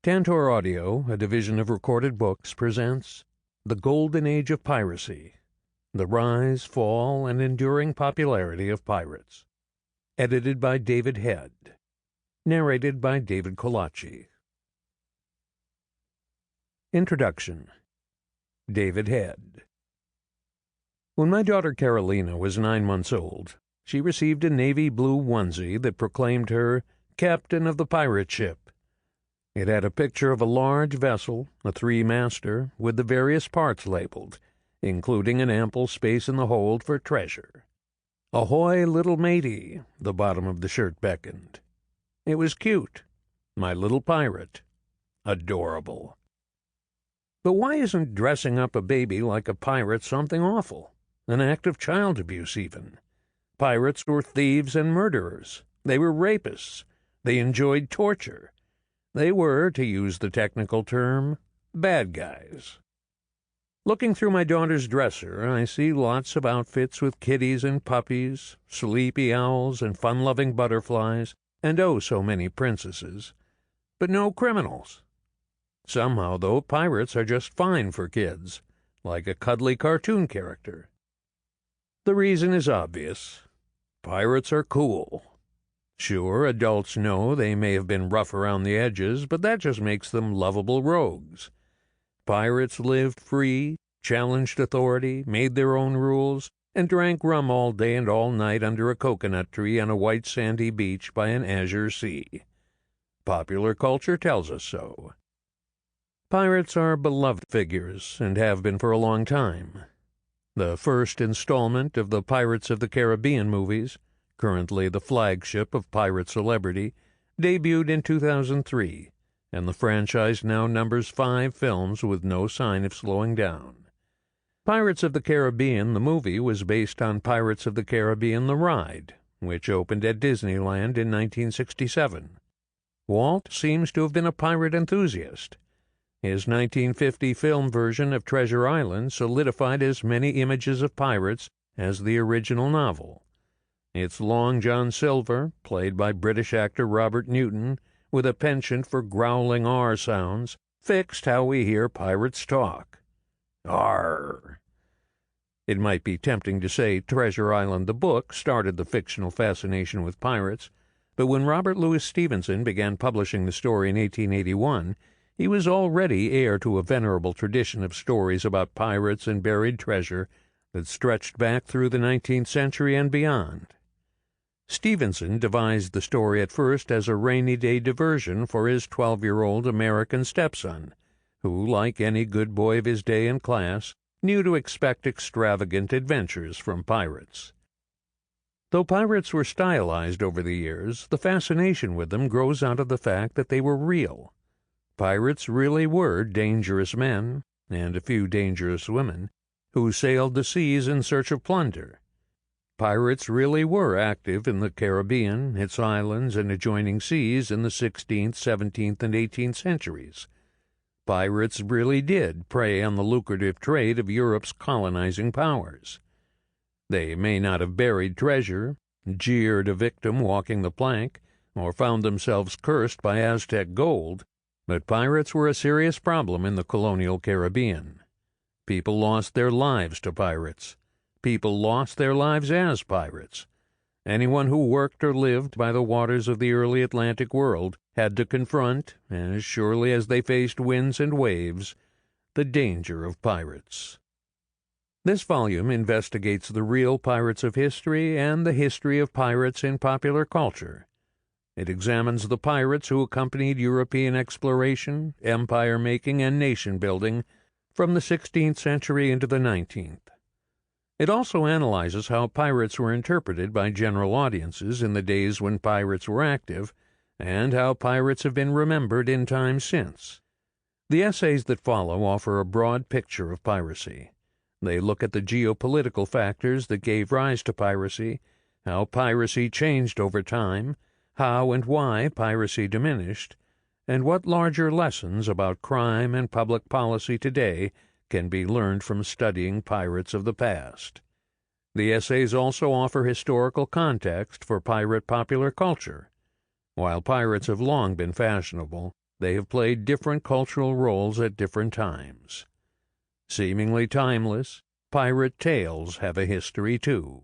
Tantor Audio, a division of Recorded Books, presents The Golden Age of Piracy, The Rise, Fall, and Enduring Popularity of Pirates. Edited by David Head. Narrated by David Colacci. Introduction. David Head. When my daughter Carolina was 9 months old, she received a navy blue onesie that proclaimed her captain of the pirate ship. It had a picture of a large vessel, a three-master, with the various parts labeled, including an ample space in the hold for treasure. "Ahoy, little matey," the bottom of the shirt beckoned. It was cute. My little pirate. Adorable. But why isn't dressing up a baby like a pirate something awful? An act of child abuse, even. Pirates were thieves and murderers. They were rapists. They enjoyed torture. They were, to use the technical term, bad guys. Looking through my daughter's dresser, I see lots of outfits with kitties and puppies, sleepy owls and fun-loving butterflies, and oh so many princesses. But no criminals. Somehow, though, pirates are just fine for kids, like a cuddly cartoon character. The reason is obvious. Pirates are cool. Sure, adults know they may have been rough around the edges, but that just makes them lovable rogues. Pirates lived free, challenged authority, made their own rules, and drank rum all day and all night under a coconut tree on a white sandy beach by an azure sea. Popular culture tells us so. Pirates are beloved figures, and have been for a long time. The first installment of the Pirates of the Caribbean movies, currently the flagship of pirate celebrity, debuted in 2003, and the franchise now numbers 5 films with no sign of slowing down. Pirates of the Caribbean, the movie, was based on Pirates of the Caribbean, the ride, which opened at Disneyland in 1967. Walt seems to have been a pirate enthusiast. His 1950 film version of Treasure Island solidified as many images of pirates as the original novel. It's Long John Silver, played by British actor Robert Newton, with a penchant for growling R sounds, fixed how we hear pirates talk. Arr! It might be tempting to say Treasure Island the book started the fictional fascination with pirates, but when Robert Louis Stevenson began publishing the story in 1881, he was already heir to a venerable tradition of stories about pirates and buried treasure that stretched back through the 19th century and beyond. Stevenson devised the story at first as a rainy-day diversion for his 12-year-old American stepson, who, like any good boy of his day and class, knew to expect extravagant adventures from pirates. Though pirates were stylized over the years, the fascination with them grows out of the fact that they were real. Pirates really were dangerous men, and a few dangerous women, who sailed the seas in search of plunder. Pirates really were active in the Caribbean, its islands, and adjoining seas in the 16th, 17th, and 18th centuries. Pirates really did prey on the lucrative trade of Europe's colonizing powers. They may not have buried treasure, jeered a victim walking the plank, or found themselves cursed by Aztec gold, but pirates were a serious problem in the colonial Caribbean. People lost their lives to pirates. People lost their lives as pirates. Anyone who worked or lived by the waters of the early Atlantic world had to confront, as surely as they faced winds and waves, the danger of pirates. This volume investigates the real pirates of history and the history of pirates in popular culture. It examines the pirates who accompanied European exploration, empire-making, and nation-building from the 16th century into the 19th. It also analyzes how pirates were interpreted by general audiences in the days when pirates were active, and how pirates have been remembered in times since. The essays that follow offer a broad picture of piracy. They look at the geopolitical factors that gave rise to piracy, how piracy changed over time, how and why piracy diminished, and what larger lessons about crime and public policy today can be learned from studying pirates of the past. The essays also offer historical context for pirate popular culture. While pirates have long been fashionable, they have played different cultural roles at different times. Seemingly timeless, pirate tales have a history too.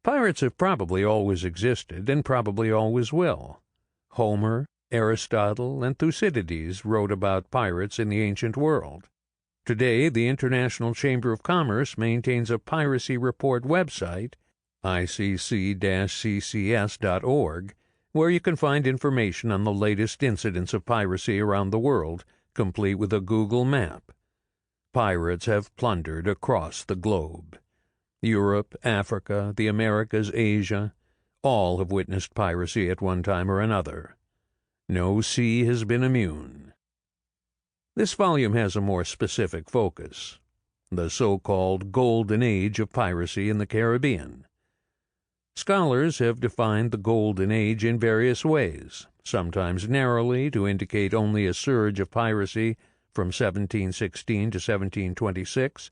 Pirates have probably always existed and probably always will. Homer, Aristotle, and Thucydides wrote about pirates in the ancient world. Today, the International Chamber of Commerce maintains a piracy report website, icc-ccs.org, where you can find information on the latest incidents of piracy around the world, complete with a Google map. Pirates have plundered across the globe. Europe, Africa, the Americas, Asia, all have witnessed piracy at one time or another. No sea has been immune. This volume has a more specific focus, the so-called Golden Age of Piracy in the Caribbean. Scholars have defined the Golden Age in various ways, sometimes narrowly to indicate only a surge of piracy from 1716 to 1726,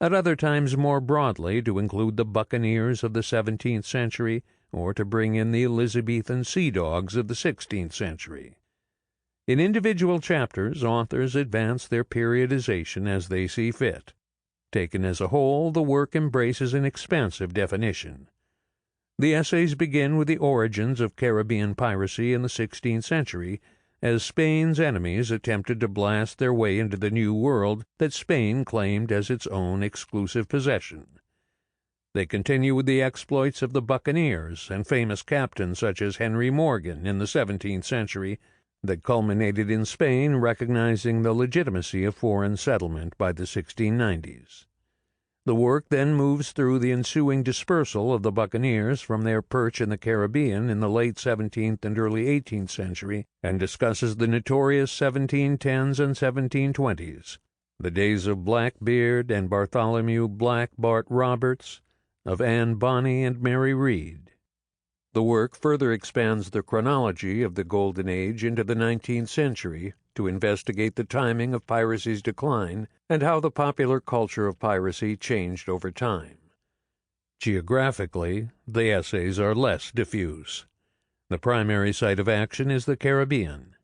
at other times more broadly to include the buccaneers of the 17th century or to bring in the Elizabethan sea dogs of the 16th century. In individual chapters, authors advance their periodization as they see fit. Taken as a whole, the work embraces an expansive definition. The essays begin with the origins of Caribbean piracy in the 16th century, as Spain's enemies attempted to blast their way into the New World that Spain claimed as its own exclusive possession. They continue with the exploits of the buccaneers and famous captains such as Henry Morgan in the 17th century that culminated in Spain recognizing the legitimacy of foreign settlement by the 1690s. The work then moves through the ensuing dispersal of the buccaneers from their perch in the Caribbean in the late 17th and early 18th century and discusses the notorious 1710s and 1720s, the days of Blackbeard and Bartholomew Black Bart Roberts, of Anne Bonny and Mary Read. The work further expands the chronology of the Golden Age into the 19th century to investigate the timing of piracy's decline and how the popular culture of piracy changed over time. Geographically, the essays are less diffuse. The primary site of action is the Caribbean.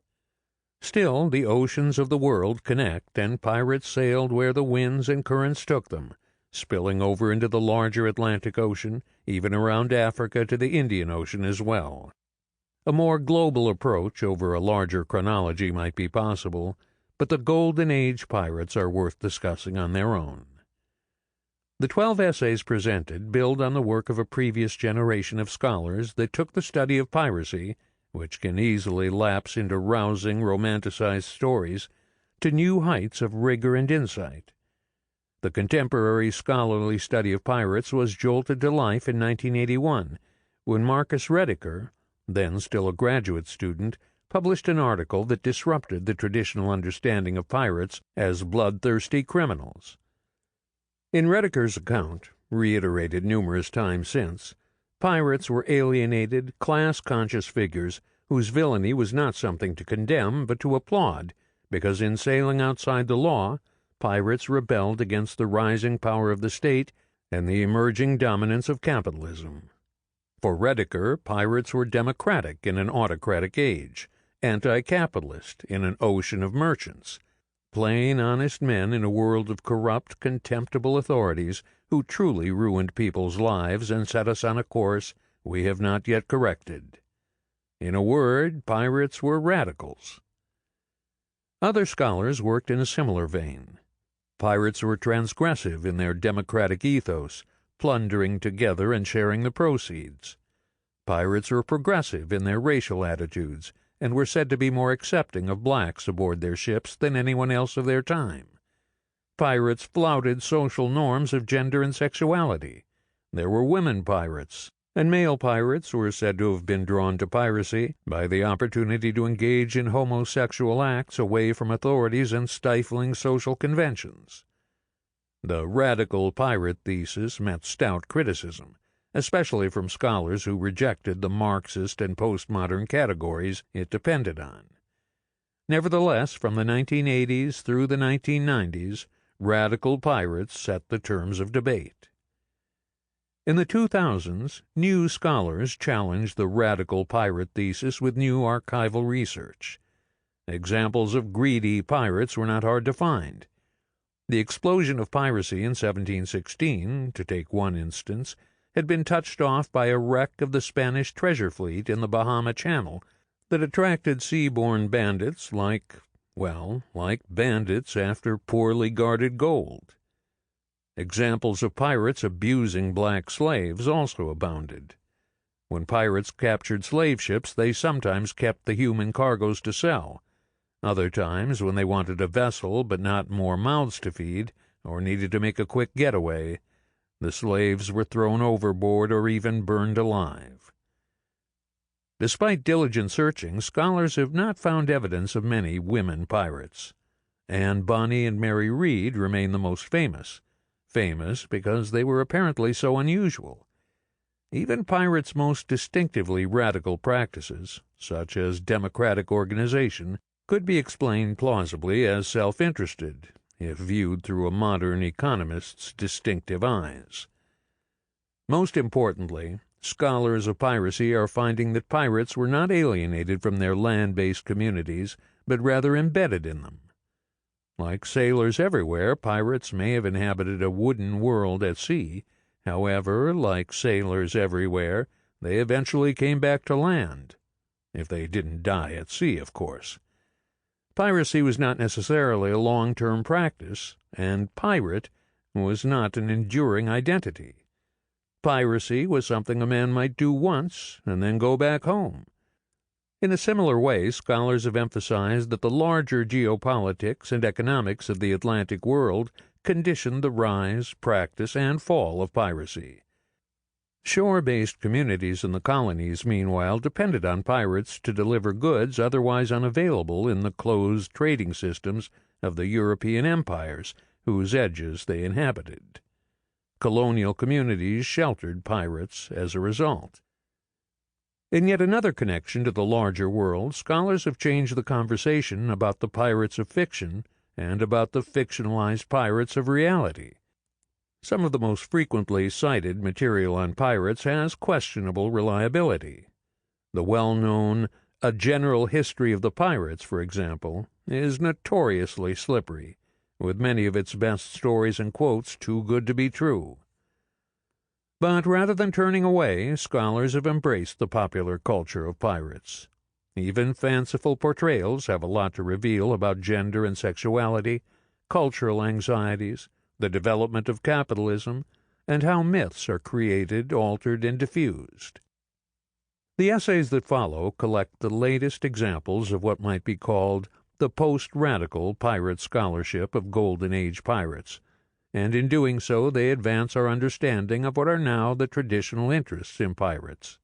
Still, the oceans of the world connect, and pirates sailed where the winds and currents took them, spilling over into the larger Atlantic Ocean, even around Africa to the Indian Ocean as well. A more global approach over a larger chronology might be possible, but the Golden Age pirates are worth discussing on their own. The 12 essays presented build on the work of a previous generation of scholars that took the study of piracy, which can easily lapse into rousing, romanticized stories, to new heights of rigor and insight. The contemporary scholarly study of pirates was jolted to life in 1981, when Marcus Rediker, then still a graduate student, published an article that disrupted the traditional understanding of pirates as bloodthirsty criminals. In Rediker's account, reiterated numerous times since, pirates were alienated, class-conscious figures whose villainy was not something to condemn but to applaud, because in sailing outside the law, pirates rebelled against the rising power of the state and the emerging dominance of capitalism. For Rediker, pirates were democratic in an autocratic age, anti-capitalist in an ocean of merchants, plain, honest men in a world of corrupt, contemptible authorities who truly ruined people's lives and set us on a course we have not yet corrected. In a word, pirates were radicals. Other scholars worked in a similar vein. Pirates were transgressive in their democratic ethos, plundering together and sharing the proceeds. Pirates were progressive in their racial attitudes and were said to be more accepting of blacks aboard their ships than anyone else of their time. Pirates flouted social norms of gender and sexuality. There were women pirates, and male pirates were said to have been drawn to piracy by the opportunity to engage in homosexual acts away from authorities and stifling social conventions. The radical pirate thesis met stout criticism, especially from scholars who rejected the Marxist and postmodern categories it depended on. Nevertheless, from the 1980s through the 1990s, radical pirates set the terms of debate. In the 2000s, new scholars challenged the radical pirate thesis with new archival research. Examples of greedy pirates were not hard to find. The explosion of piracy in 1716, to take one instance, had been touched off by a wreck of the Spanish treasure fleet in the Bahama Channel that attracted seaborne bandits like bandits after poorly guarded gold. Examples of pirates abusing black slaves also abounded. When pirates captured slave ships, they sometimes kept the human cargoes to sell. Other times, when they wanted a vessel but not more mouths to feed, or needed to make a quick getaway, the slaves were thrown overboard or even burned alive. Despite diligent searching, scholars have not found evidence of many women pirates. Anne Bonny and Mary Read remain the most famous because they were apparently so unusual. Even pirates' most distinctively radical practices, such as democratic organization, could be explained plausibly as self-interested, if viewed through a modern economist's distinctive eyes. Most importantly, scholars of piracy are finding that pirates were not alienated from their land-based communities, but rather embedded in them. Like sailors everywhere, pirates may have inhabited a wooden world at sea. However, like sailors everywhere, they eventually came back to land. If they didn't die at sea, of course. Piracy was not necessarily a long-term practice, and pirate was not an enduring identity. Piracy was something a man might do once and then go back home. In a similar way, scholars have emphasized that the larger geopolitics and economics of the Atlantic world conditioned the rise, practice, and fall of piracy. Shore-based communities in the colonies, meanwhile, depended on pirates to deliver goods otherwise unavailable in the closed trading systems of the European empires whose edges they inhabited. Colonial communities sheltered pirates as a result. In yet another connection to the larger world, scholars have changed the conversation about the pirates of fiction and about the fictionalized pirates of reality. Some of the most frequently cited material on pirates has questionable reliability. The well-known A General History of the Pirates, for example, is notoriously slippery, with many of its best stories and quotes too good to be true. But rather than turning away, scholars have embraced the popular culture of pirates. Even fanciful portrayals have a lot to reveal about gender and sexuality, cultural anxieties, the development of capitalism, and how myths are created, altered, and diffused. The essays that follow collect the latest examples of what might be called the post-radical pirate scholarship of Golden Age pirates, and in doing so they advance our understanding of what are now the traditional interests in pirates: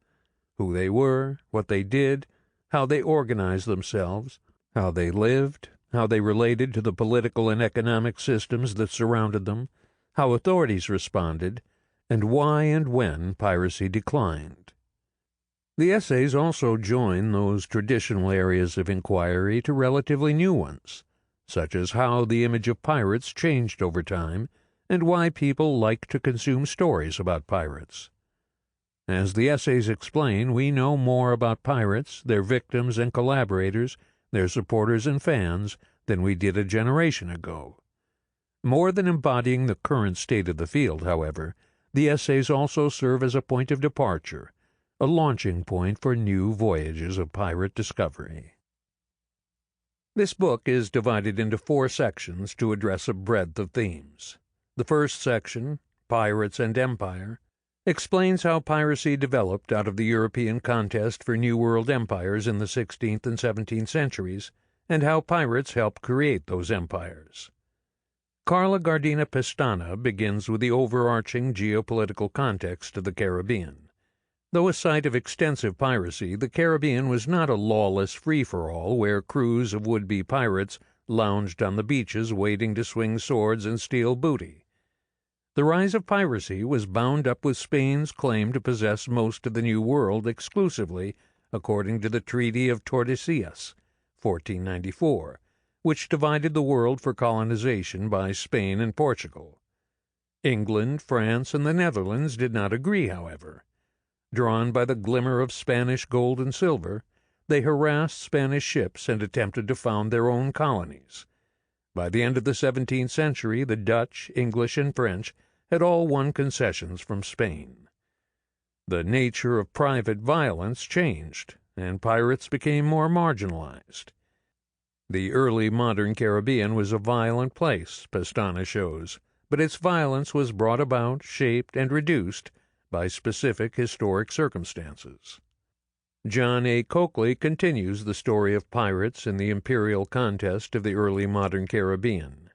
who they were, what they did, how they organized themselves, how they lived, how they related to the political and economic systems that surrounded them, how authorities responded, and why and when piracy declined. The essays also join those traditional areas of inquiry to relatively new ones, such as how the image of pirates changed over time and why people like to consume stories about pirates. As the essays explain, we know more about pirates, their victims and collaborators, their supporters and fans, than we did a generation ago. More than embodying the current state of the field, however, the essays also serve as a point of departure, a launching point for new voyages of pirate discovery. This book is divided into 4 sections to address a breadth of themes. The first section, Pirates and Empire, explains how piracy developed out of the European contest for New World empires in the 16th and 17th centuries, and how pirates helped create those empires. Carla Gardina Pestana begins with the overarching geopolitical context of the Caribbean. Though a site of extensive piracy, the Caribbean was not a lawless free-for-all where crews of would-be pirates lounged on the beaches waiting to swing swords and steal booty. The rise of piracy was bound up with Spain's claim to possess most of the New World exclusively, according to the Treaty of Tordesillas, 1494, which divided the world for colonization by Spain and Portugal. England, France, and the Netherlands did not agree, however. Drawn by the glimmer of Spanish gold and silver, they harassed Spanish ships and attempted to found their own colonies. By the end of the 17th century, the Dutch, English, and French had all won concessions from Spain. The nature of private violence changed, and pirates became more marginalized. The early modern Caribbean was a violent place, Pestana shows, but its violence was brought about, shaped, and reduced by specific historic circumstances. John A. Coakley continues the story of pirates in the imperial contest of the early modern Caribbean.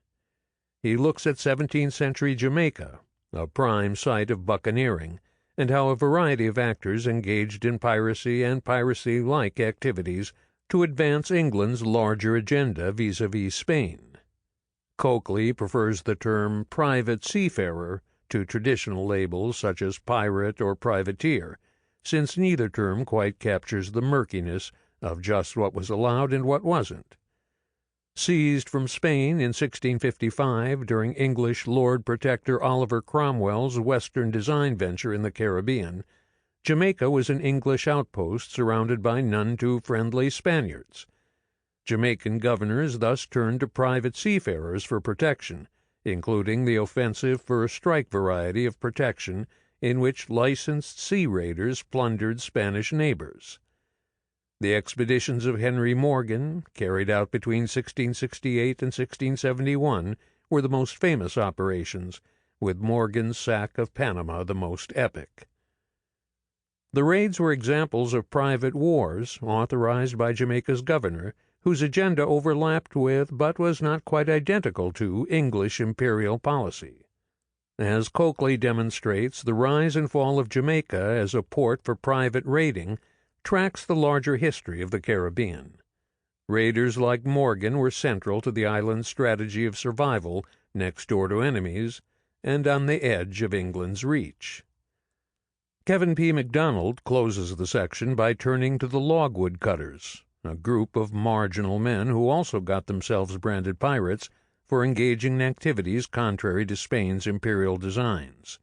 He looks at 17th century Jamaica, a prime site of buccaneering, and how a variety of actors engaged in piracy and piracy-like activities to advance England's larger agenda vis-à-vis Spain. Coakley prefers the term private seafarer to traditional labels such as pirate or privateer, since neither term quite captures the murkiness of just what was allowed and what wasn't. Seized from Spain in 1655 during English Lord Protector Oliver Cromwell's Western design venture in the Caribbean, Jamaica was an English outpost surrounded by none too friendly Spaniards. Jamaican governors thus turned to private seafarers for protection, including the offensive first-strike variety of protection in which licensed sea raiders plundered Spanish neighbors. The expeditions of Henry Morgan, carried out between 1668 and 1671, were the most famous operations, with Morgan's sack of Panama the most epic. The raids were examples of private wars authorized by Jamaica's governor, whose agenda overlapped with, but was not quite identical to, English imperial policy. As Coakley demonstrates, the rise and fall of Jamaica as a port for private raiding tracks the larger history of the Caribbean. Raiders like Morgan were central to the island's strategy of survival next door to enemies and on the edge of England's reach. Kevin P. MacDonald closes the section by turning to the logwood cutters, a group of marginal men who also got themselves branded pirates for engaging in activities contrary to Spain's imperial designs.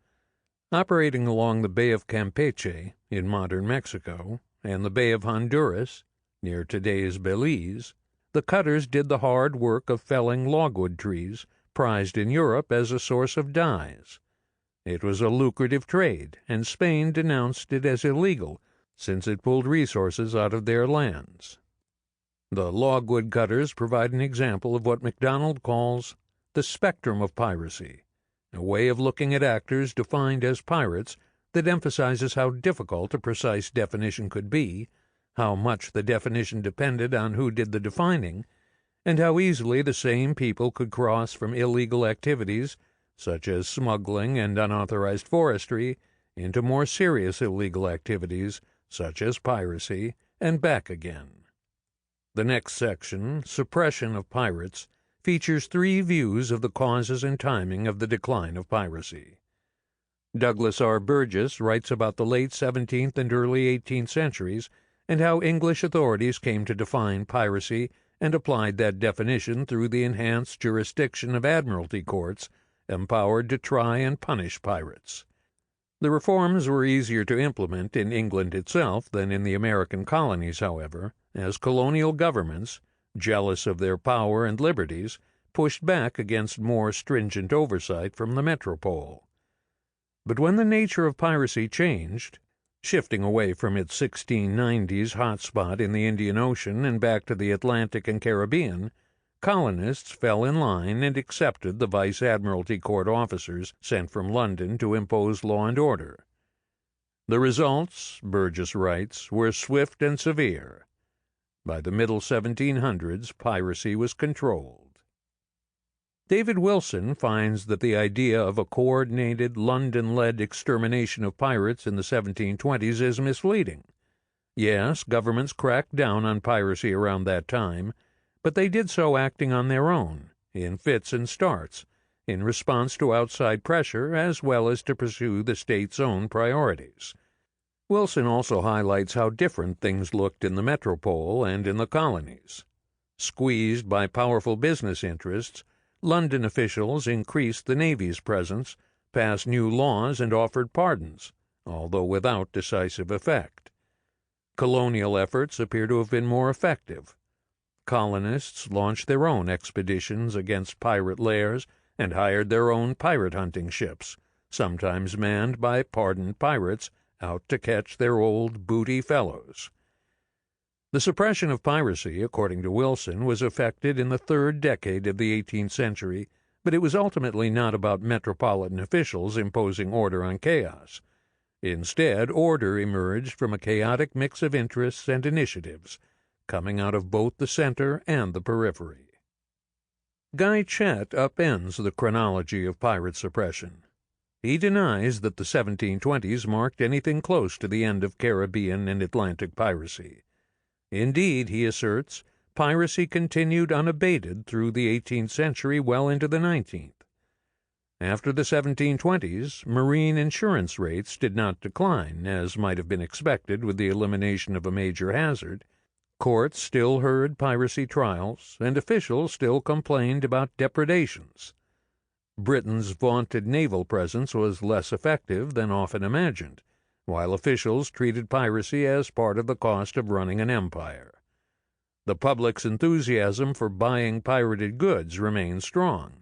Operating along the Bay of Campeche in modern Mexico and the Bay of Honduras, near today's Belize, the cutters did the hard work of felling logwood trees, prized in Europe as a source of dyes. It was a lucrative trade, and Spain denounced it as illegal, since it pulled resources out of their lands. The logwood cutters provide an example of what MacDonald calls the spectrum of piracy, a way of looking at actors defined as pirates that emphasizes how difficult a precise definition could be, how much the definition depended on who did the defining, and how easily the same people could cross from illegal activities, such as smuggling and unauthorized forestry, into more serious illegal activities, such as piracy, and back again. The next section, Suppression of Pirates, features three views of the causes and timing of the decline of piracy. Douglas R. Burgess writes about the late 17th and early 18th centuries and how English authorities came to define piracy and applied that definition through the enhanced jurisdiction of admiralty courts empowered to try and punish pirates. The reforms were easier to implement in England itself than in the American colonies, however, as colonial governments, jealous of their power and liberties, pushed back against more stringent oversight from the metropole. But when the nature of piracy changed, shifting away from its 1690s hotspot in the Indian Ocean and back to the Atlantic and Caribbean, colonists fell in line and accepted the Vice Admiralty Court officers sent from London to impose law and order. The results, Burgess writes, were swift and severe. By the middle 1700s, piracy was controlled. David Wilson finds that the idea of a coordinated, London-led extermination of pirates in the 1720s is misleading. Yes, governments cracked down on piracy around that time, but they did so acting on their own, in fits and starts, in response to outside pressure as well as to pursue the state's own priorities. Wilson also highlights how different things looked in the metropole and in the colonies. Squeezed by powerful business interests, London officials increased the Navy's presence, passed new laws, and offered pardons, although without decisive effect. Colonial efforts appear to have been more effective. Colonists launched their own expeditions against pirate lairs and hired their own pirate hunting ships, sometimes manned by pardoned pirates out to catch their old booty fellows. The suppression of piracy, according to Wilson, was effected in the third decade of the 18th century, but it was ultimately not about metropolitan officials imposing order on chaos. Instead, order emerged from a chaotic mix of interests and initiatives, coming out of both the center and the periphery. Guy Chet upends the chronology of pirate suppression. He denies that the 1720s marked anything close to the end of Caribbean and Atlantic piracy. Indeed, he asserts, piracy continued unabated through the 18th century well into the 19th. After the 1720s, marine insurance rates did not decline, as might have been expected with the elimination of a major hazard. Courts still heard piracy trials, and officials still complained about depredations. Britain's vaunted naval presence was less effective than often imagined, while officials treated piracy as part of the cost of running an empire. The public's enthusiasm for buying pirated goods remained strong.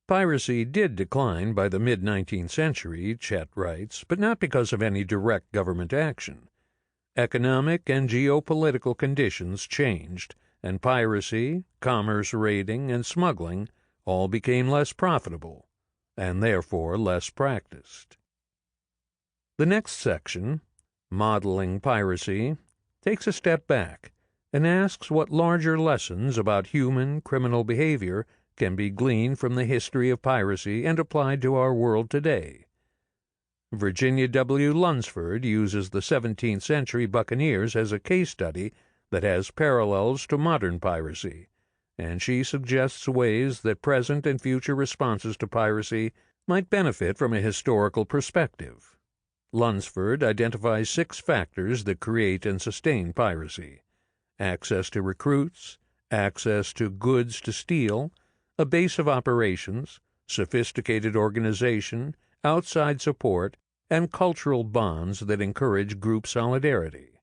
Piracy did decline by the mid-19th century, Chet writes, but not because of any direct government action. Economic and geopolitical conditions changed, and piracy, commerce raiding, and smuggling all became less profitable, and therefore less practiced. The next section, Modeling Piracy, takes a step back and asks what larger lessons about human criminal behavior can be gleaned from the history of piracy and applied to our world today. Virginia W. Lunsford uses the 17th century buccaneers as a case study that has parallels to modern piracy, and she suggests ways that present and future responses to piracy might benefit from a historical perspective. Lunsford identifies 6 factors that create and sustain piracy: access to recruits, access to goods to steal, a base of operations, sophisticated organization, outside support, and cultural bonds that encourage group solidarity.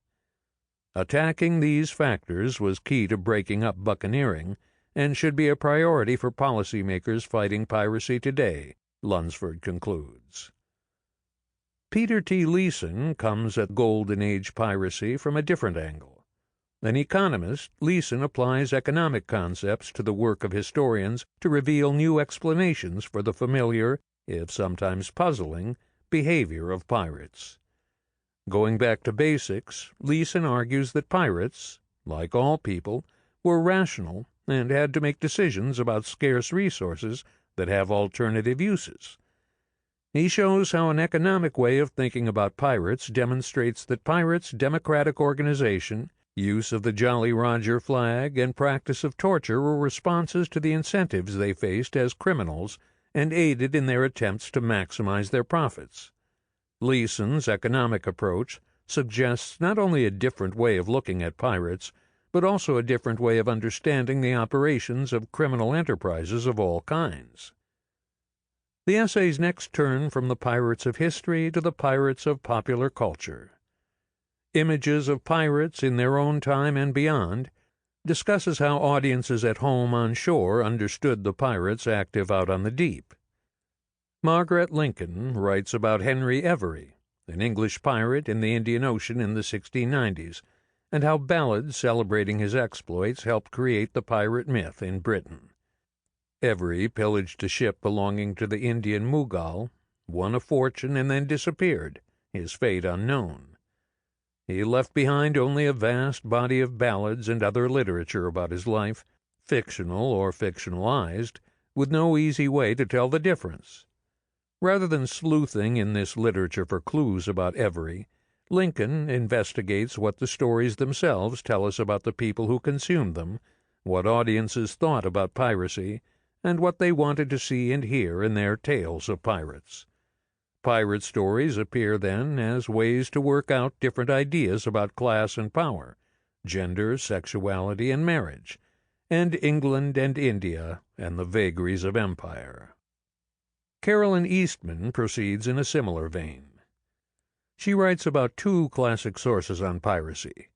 Attacking these factors was key to breaking up buccaneering and should be a priority for policymakers fighting piracy today, Lunsford concludes. Peter T. Leeson comes at Golden Age piracy from a different angle. An economist, Leeson applies economic concepts to the work of historians to reveal new explanations for the familiar, if sometimes puzzling, behavior of pirates. Going back to basics, Leeson argues that pirates, like all people, were rational and had to make decisions about scarce resources that have alternative uses. He shows how an economic way of thinking about pirates demonstrates that pirates' democratic organization, use of the Jolly Roger flag, and practice of torture were responses to the incentives they faced as criminals and aided in their attempts to maximize their profits. Leeson's economic approach suggests not only a different way of looking at pirates, but also a different way of understanding the operations of criminal enterprises of all kinds. The essays next turn from the pirates of history to the pirates of popular culture. Images of pirates in their own time and beyond discusses how audiences at home on shore understood the pirates active out on the deep. Margaret Lincoln writes about Henry Every, an English pirate in the Indian Ocean in the 1690s, and how ballads celebrating his exploits helped create the pirate myth in Britain. Every pillaged a ship belonging to the Indian Mughal, won a fortune, and then disappeared, his fate unknown. He left behind only a vast body of ballads and other literature about his life, fictional or fictionalized, with no easy way to tell the difference. Rather than sleuthing in this literature for clues about Every, Lincoln investigates what the stories themselves tell us about the people who consumed them, what audiences thought about piracy, and what they wanted to see and hear in their tales of pirates. Pirate stories appear then as ways to work out different ideas about class and power, gender, sexuality, and marriage, and England and India and the vagaries of empire. Carolyn Eastman proceeds in a similar vein. She writes about two classic sources on piracy: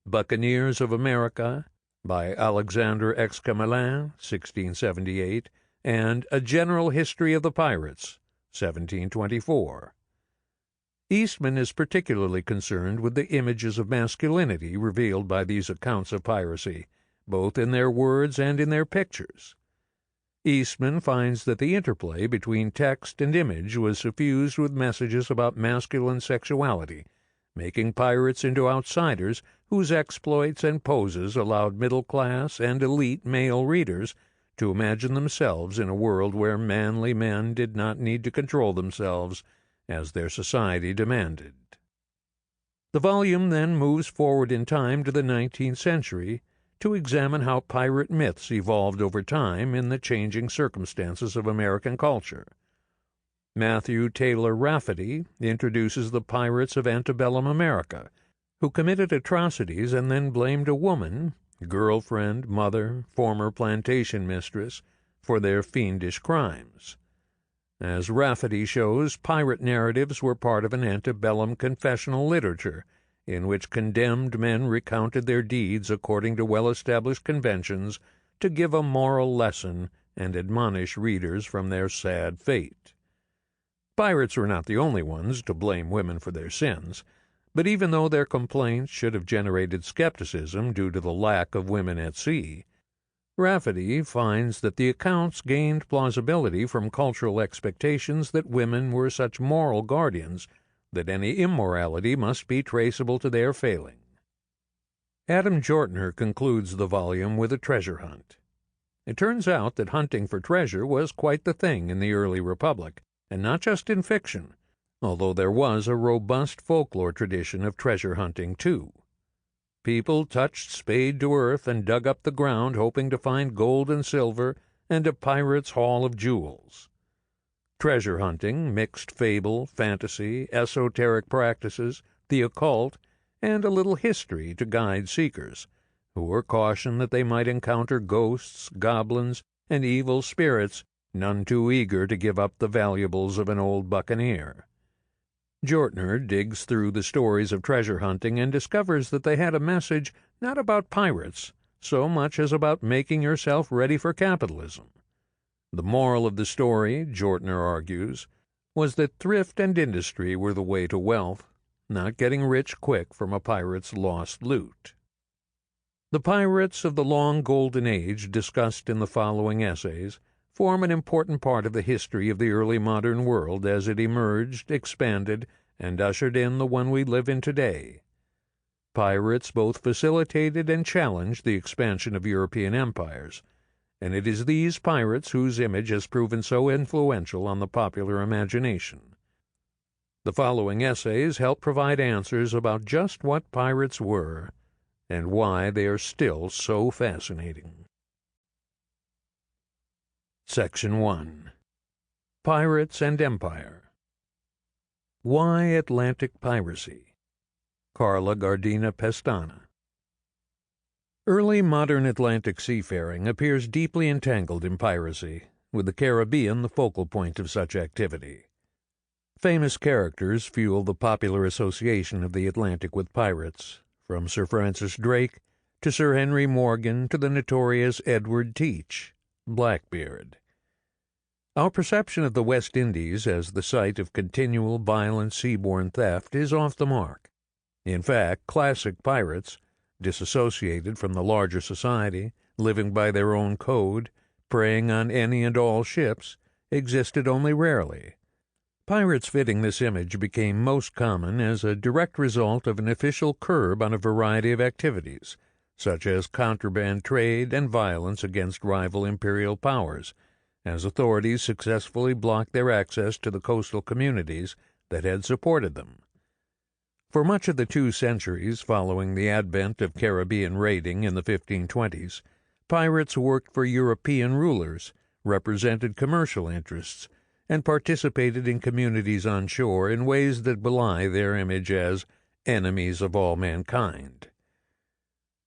Buccaneers of America by Alexandre Exquemelin, 1678, and A General History of the Pirates, 1724. Eastman is particularly concerned with the images of masculinity revealed by these accounts of piracy, both in their words and in their pictures. Eastman finds that the interplay between text and image was suffused with messages about masculine sexuality, making pirates into outsiders whose exploits and poses allowed middle-class and elite male readers to imagine themselves in a world where manly men did not need to control themselves as their society demanded. The volume then moves forward in time to the 19th century to examine how pirate myths evolved over time in the changing circumstances of American culture. Matthew Taylor Rafferty introduces the pirates of antebellum America, who committed atrocities and then blamed a woman, girlfriend, mother, former plantation mistress, for their fiendish crimes. As Rafferty shows, pirate narratives were part of an antebellum confessional literature, in which condemned men recounted their deeds according to well-established conventions to give a moral lesson and admonish readers from their sad fate. Pirates were not the only ones to blame women for their sins, but even though their complaints should have generated skepticism due to the lack of women at sea, Rafferty finds that the accounts gained plausibility from cultural expectations that women were such moral guardians that any immorality must be traceable to their failing. Adam Jortner concludes the volume with a treasure hunt. It turns out that hunting for treasure was quite the thing in the early republic, and not just in fiction, although there was a robust folklore tradition of treasure hunting too. People touched spade to earth and dug up the ground hoping to find gold and silver and a pirate's haul of jewels. Treasure hunting mixed fable, fantasy, esoteric practices, the occult, and a little history to guide seekers, who were cautioned that they might encounter ghosts, goblins, and evil spirits, none too eager to give up the valuables of an old buccaneer. Jortner digs through the stories of treasure hunting and discovers that they had a message not about pirates so much as about making yourself ready for capitalism. The moral of the story, Jortner argues, was that thrift and industry were the way to wealth, not getting rich quick from a pirate's lost loot. The pirates of the long Golden Age discussed in the following essays form an important part of the history of the early modern world as it emerged, expanded, and ushered in the one we live in today. Pirates both facilitated and challenged the expansion of European empires, and it is these pirates whose image has proven so influential on the popular imagination. The following essays help provide answers about just what pirates were and why they are still so fascinating. Section 1. Pirates and Empire. Why Atlantic Piracy? Carla Gardina Pestana. Early modern Atlantic seafaring appears deeply entangled in piracy, with the Caribbean the focal point of such activity. Famous characters fuel the popular association of the Atlantic with pirates, from Sir Francis Drake to Sir Henry Morgan to the notorious Edward Teach, Blackbeard. Our perception of the West Indies as the site of continual violent seaborne theft is off the mark. In fact, classic pirates, disassociated from the larger society, living by their own code, preying on any and all ships, existed only rarely. Pirates fitting this image became most common as a direct result of an official curb on a variety of activities, such as contraband trade and violence against rival imperial powers, as authorities successfully blocked their access to the coastal communities that had supported them. For much of the 2 centuries following the advent of Caribbean raiding in the 1520s, pirates worked for European rulers, represented commercial interests, and participated in communities on shore in ways that belie their image as enemies of all mankind.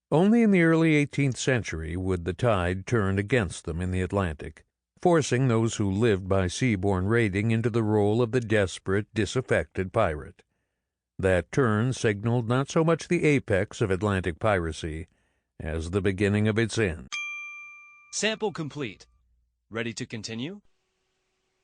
Only in the early 18th century would the tide turn against them in the Atlantic, forcing those who lived by seaborne raiding into the role of the desperate, disaffected pirate. That turn signaled not so much the apex of Atlantic piracy as the beginning of its end. Sample complete. Ready to continue?